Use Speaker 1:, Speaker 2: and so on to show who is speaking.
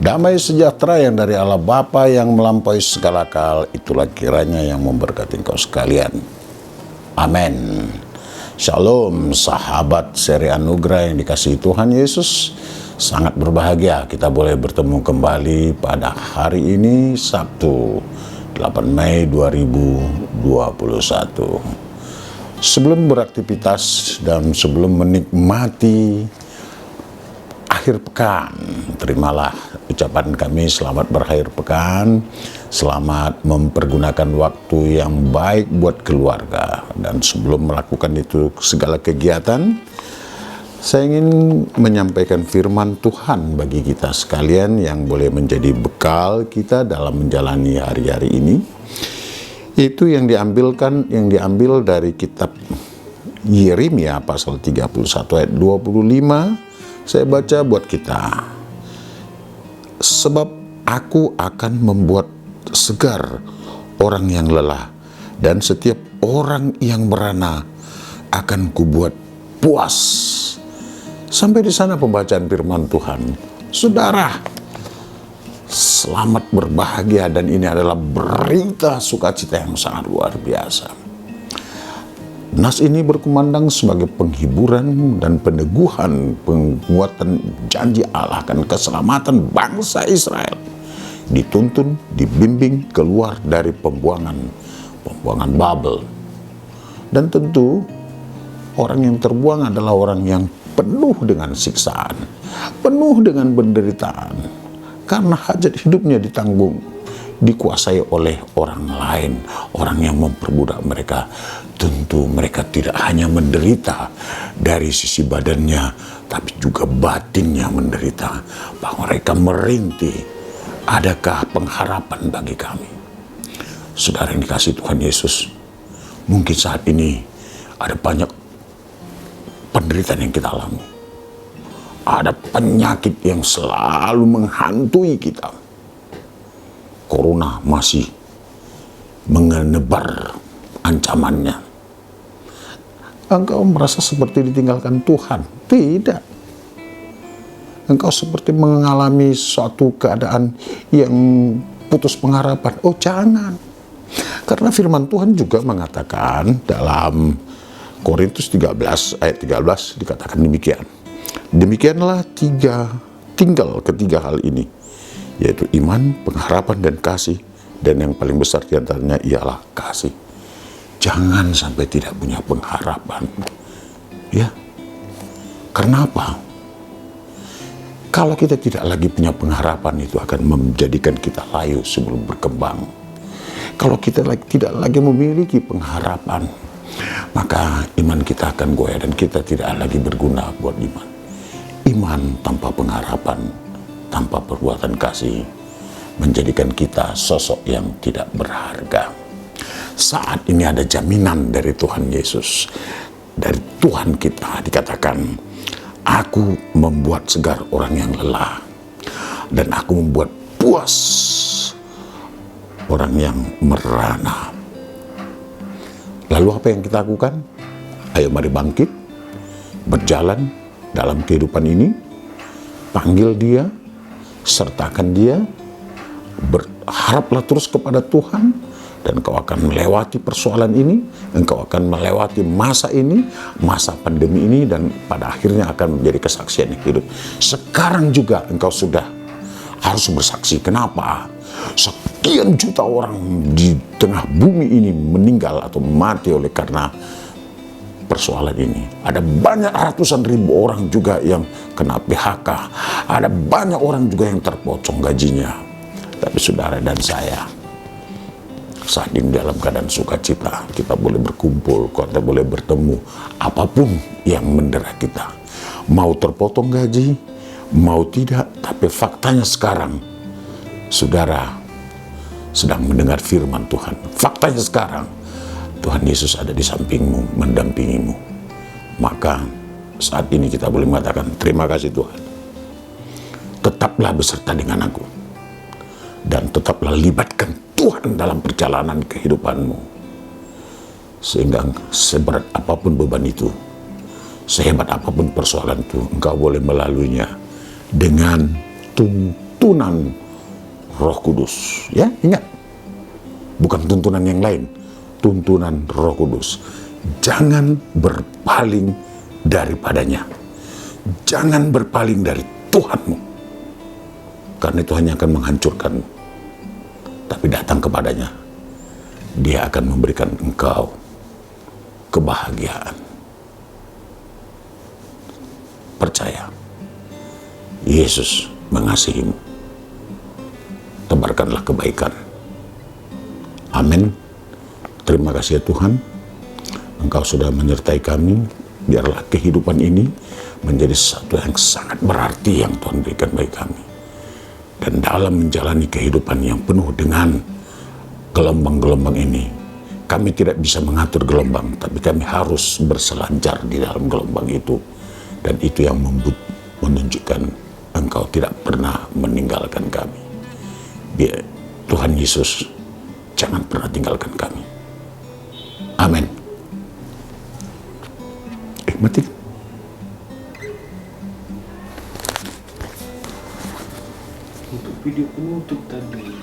Speaker 1: Damai sejahtera yang dari Allah Bapa yang melampaui segala akal, itulah kiranya yang memberkati engkau sekalian. Amin. Shalom sahabat seri anugerah yang dikasihi Tuhan Yesus. Sangat berbahagia kita boleh bertemu kembali pada hari ini, Sabtu 8 Mei 2021. Sebelum beraktivitas dan sebelum menikmati akhir pekan, terimalah ucapan kami selamat berakhir pekan, selamat mempergunakan waktu yang baik buat keluarga. Dan sebelum melakukan itu segala kegiatan, saya ingin menyampaikan firman Tuhan bagi kita sekalian yang boleh menjadi bekal kita dalam menjalani hari-hari ini. Itu yang diambil dari kitab Yeremia pasal 31 ayat 25. Saya baca buat kita. Sebab aku akan membuat segar orang yang lelah, dan setiap orang yang merana akan kubuat puas. Sampai di sana pembacaan firman Tuhan. Saudara, selamat berbahagia, dan ini adalah berita sukacita yang sangat luar biasa. Nas ini berkumandang sebagai penghiburan dan peneguhan penguatan janji Allah akan keselamatan bangsa Israel. Dituntun, dibimbing keluar dari pembuangan Babel. Dan tentu orang yang terbuang adalah orang yang penuh dengan siksaan, penuh dengan penderitaan, karena hajat hidupnya ditanggung, dikuasai oleh orang lain, orang yang memperbudak mereka. Tentu mereka tidak hanya menderita dari sisi badannya, tapi juga batinnya menderita. Bahwa mereka merintih, adakah pengharapan bagi kami? Saudara yang dikasihi Tuhan Yesus, mungkin saat ini ada banyak penderitaan yang kita alami. Ada penyakit yang selalu menghantui kita. Corona masih menebar ancamannya. Engkau merasa seperti ditinggalkan Tuhan? Tidak. Engkau seperti mengalami suatu keadaan yang putus pengharapan? Oh, jangan. Karena firman Tuhan juga mengatakan dalam Korintus 13 ayat 13 dikatakan demikian. Demikianlah tinggal ketiga hal ini, yaitu iman, pengharapan, dan kasih. Dan yang paling besar di antaranya ialah kasih. Jangan sampai tidak punya pengharapan. Ya. Kenapa? Kalau kita tidak lagi punya pengharapan, itu akan menjadikan kita layu sebelum berkembang. Kalau kita tidak lagi memiliki pengharapan, maka iman kita akan goyah dan kita tidak lagi berguna buat iman. Iman tanpa pengharapan, tanpa perbuatan kasih, menjadikan kita sosok yang tidak berharga. Saat ini ada jaminan dari Tuhan Yesus, dari Tuhan kita, dikatakan, aku membuat segar orang yang lelah, dan aku membuat puas orang yang merana. Lalu apa yang kita lakukan? Ayo mari bangkit, berjalan dalam kehidupan ini, panggil Dia, sertakan Dia, berharaplah terus kepada Tuhan, dan engkau akan melewati persoalan ini, engkau akan melewati masa ini, masa pandemi ini, dan pada akhirnya akan menjadi kesaksian yang hidup. Sekarang juga engkau sudah harus bersaksi. Kenapa? Sekian juta orang di tengah bumi ini meninggal atau mati oleh karena persoalan ini. Ada banyak ratusan ribu orang juga yang kena PHK. Ada banyak orang juga yang terpotong gajinya. Tapi saudara dan saya, saat ini dalam keadaan sukacita, kita boleh berkumpul, kita boleh bertemu. Apapun yang mendera kita, mau terpotong gaji, mau tidak, tapi faktanya sekarang, saudara sedang mendengar firman Tuhan. Faktanya sekarang, Tuhan Yesus ada di sampingmu, mendampingimu. Maka saat ini kita boleh mengatakan, terima kasih Tuhan. Tetaplah beserta dengan aku. Dan tetaplah libatkan Tuhan dalam perjalanan kehidupanmu. Sehingga seberat apapun beban itu, sehebat apapun persoalan itu, engkau boleh melaluinya dengan tuntunan Roh Kudus. Ya, ingat. Bukan tuntunan yang lain, tuntunan Roh Kudus. Jangan berpaling daripadanya. Jangan berpaling dari Tuhanmu. Karena itu hanya akan menghancurkanmu. Tapi datang kepadanya. Dia akan memberikan engkau kebahagiaan. Percaya. Yesus mengasihimu. Tebarkanlah kebaikan. Amin. Terima kasih ya Tuhan. Engkau sudah menyertai kami. Biarlah kehidupan ini menjadi sesuatu yang sangat berarti yang Tuhan berikan bagi kami. Dan dalam menjalani kehidupan yang penuh dengan gelombang-gelombang ini, kami tidak bisa mengatur gelombang, tapi kami harus berselancar di dalam gelombang itu. Dan itu yang menunjukkan Engkau tidak pernah meninggalkan kami. Biar Tuhan Yesus jangan pernah tinggalkan kami. Amin. Mati.
Speaker 2: Untuk video penutup tadi,